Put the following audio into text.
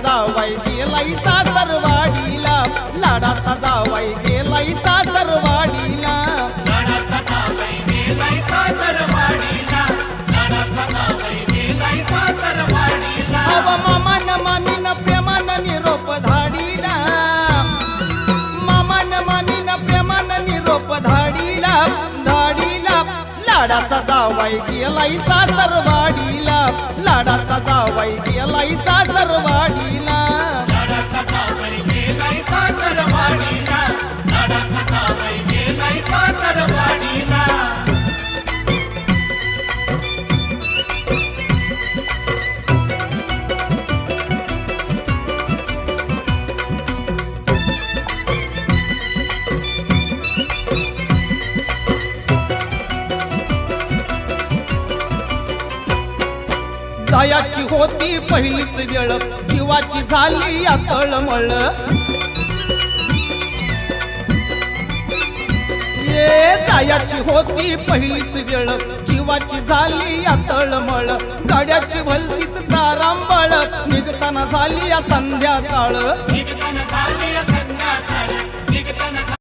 जावाई गेलाई सासरवाडीला, लाडाचा जावाई गेलाई सासरवाडीला. लाडाचा जावई गेलाय सासरवाडीला, लाडाचा जावई गेलाय सासरवाडीला. अव मामान मामीन प्रेमान निरोप धाडीला, मामान मामीन प्रेमान निरोप धाडीला, धाडीला. लाडाचा जावाई गेलाई सासरवाडीला, लाडाचा जावाई गेलाई सासरवाडीला. लाडाचा जावई गेलाय सासरवाडीला, लाडाचा जावई गेलाय सासरवाडीला. जायाची होती पहिलीच वेळ, जीवाची झाली या तळमळ. ये जायाची होती पहिलीच वेळ, जीवाची झाली या तळमळ. गाड्याची भलतीच तारांबळ, निघताना झाली या संध्याकाळ. निघताना झाली संध्याकाळ, निघताना